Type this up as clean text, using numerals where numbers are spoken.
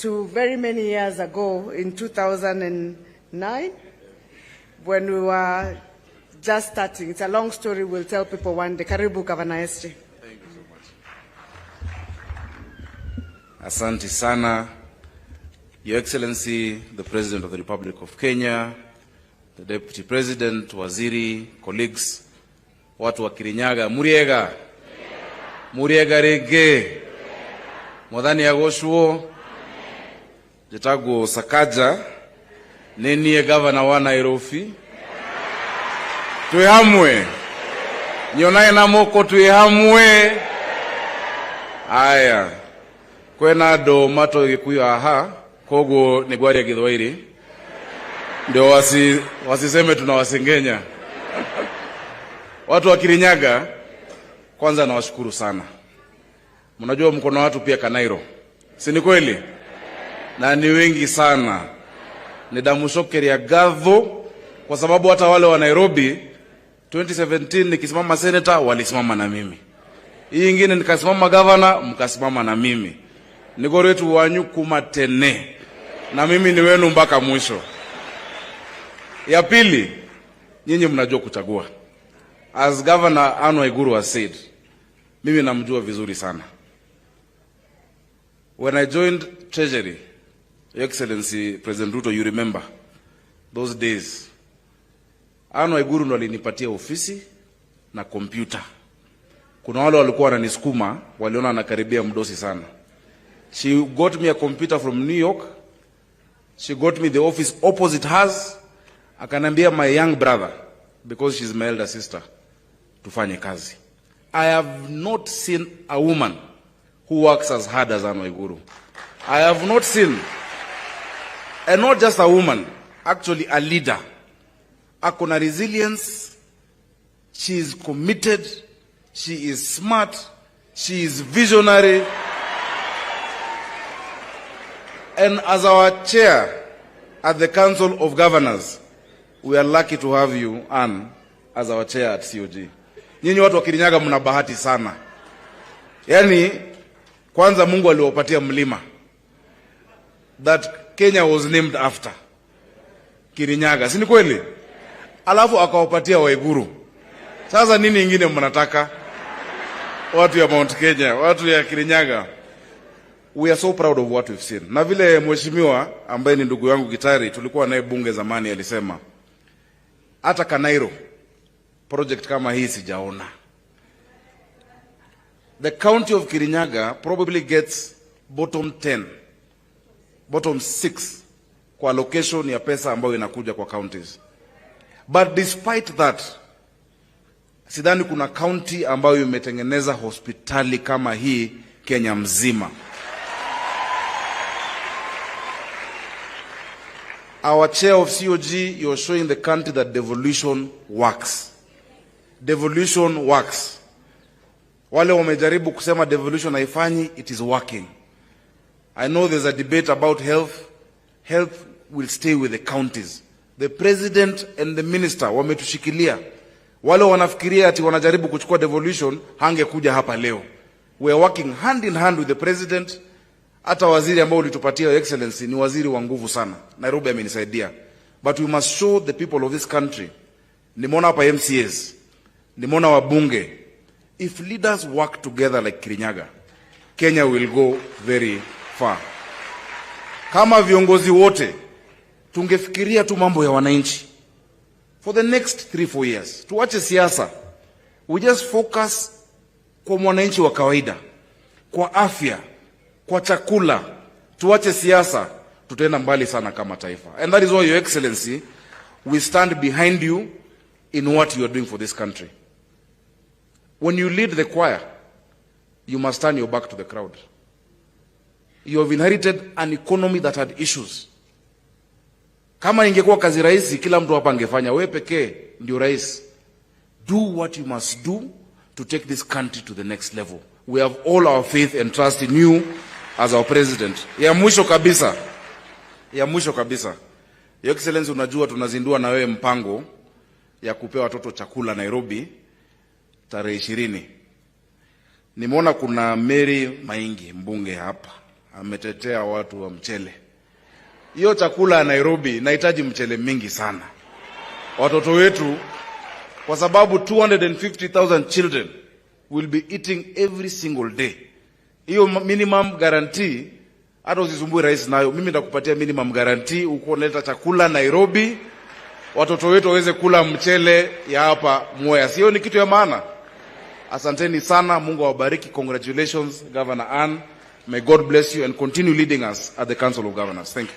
to very many years ago in 2009 when we were just starting. It's a long story, we'll tell people one day. Karibu Governor Estri. Thank you so much. Asante sana, Your Excellency, the President of the Republic of Kenya, the Deputy President, Waziri, colleagues, watu wa Kirinyaga, Muriega, Muriega rege, Mwadhani Agoshuo, Jitago Sakaja, Nenie Governor wa Nairobi, Tuihamwe, Nyonaye na moko tuihamwe, Aya, kwena do mato gikuyu aha, kogo nigwari githwairi, ndio wasiseme tunawasengenya. Watu wa Kirinyaga, kwanza nawashukuru sana. Mnajua mkono watu pia Kanairo. Si ni kweli? Na ni wengi sana. Ni damu shokeri ya gadho, kwa sababu hata wale wa Nairobi 2017 nikisimama senator walisimama na mimi. Hii nyingine nikasimama governor mkasimama na mimi. Nigoro wetu wanyu kumatene. Na mimi ni wenu mpaka mwisho. Ya pili, nyinyi mnajua kuchagua. As Governor Anne Waiguru has said, mimi namjua vizuri sana. When I joined Treasury, Your Excellency President Ruto, you remember those days. Anne Waiguru ndo alinipatia ofisi na kompyuta. Kuna wale walikuwa wananisukuma, waliona anakaribia mdosi sana. She got me a computer from New York. She got me the office opposite hers. Akanambia my young brother, because she's my elder sister, tufanye kazi. I have not seen a woman who works as hard as Anne Waiguru. I have not seen, and not just a woman, actually a leader. Akona resilience, she is committed, she is smart, she is visionary. And as our chair at the Council of Governors, we are lucky to have you, Anne, as our chair at COG. Nyinyi watu wa Kirinyaga mna bahati sana. Yani, kwanza Mungu aliwapatia mlima that Kenya was named after Kirinyaga. Si ni kweli? Alafu akawapatia Waiguru. Sasa nini ingine mnataka? Watu ya Mount Kenya, watu ya Kirinyaga. We are so proud of what we've seen. Na vile mheshimiwa ambaye ni ndugu yangu Gitari, tulikuwa naye bunge zamani, alisema hata Kanairo project kama hii sijaona. The county of Kirinyaga probably gets bottom 10, bottom 6 kwa allocation ya pesa ambayo inakuja kwa counties. But despite that, sidhani kuna county ambayo imetengeneza hospitali kama hii Kenya mzima. Our chair of COG, you're showing the country that devolution works. Devolution works. Wale wamejaribu kusema devolution haifanyi, it is working. I know there's a debate about health. Health will stay with the counties. The president and the minister wametushikilia. Wale wanafikiria ati wanajaribu kuchukua devolution, hangekuja hapa leo. We are working hand in hand with the president. Hata waziri ambao ulitupatia Your Excellency ni waziri wa nguvu sana. Nairobi amenisaidia. But we must show the people of this country. Nimeona hapa MCAs. Nimeona wabunge. If leaders work together like Kirinyaga, Kenya will go very far. Kama viongozi wote, tungefikiria tu mambo ya wananchi. For the next 3-4 years, tuache siasa. We just focus kwa mwananchi wa kawaida, kwa afya, kwa chakula. Tuache siasa, tutaenda mbali sana kama taifa. And that is why Your Excellency, we stand behind you in what you are doing for this country. When you lead the choir, you must turn your back to the crowd. You have inherited an economy that had issues. Kama ingekuwa kazi rahisi, kila mtu hapa angefanya. Wewe pekee ndio rais. Do what you must do to take this country to the next level. We have all our faith and trust in you as our president. Ya mwisho kabisa. Your Excellency, unajua tunazindua na wewe mpango ya kupea watoto chakula Nairobi tarehe 20. Nimeona kuna Mary Maingi mbunge hapa ametetea watu wa mchele. Hiyo chakula ya Nairobi inahitaji mchele mingi sana. Watoto wetu, kwa sababu 250,000 children will be eating every single day. Hiyo minimum guarantee, hata usisumbue rais nayo. Mimi nitakupatia minimum guarantee, uko unaleta chakula Nairobi, watoto wetu waweze kula mchele ya hapa Mwea. Sio ni kitu ya maana? Asanteni sana, Mungu awabariki. Congratulations Governor Ann. May God bless you and continue leading us at the Council of Governors. Thank you.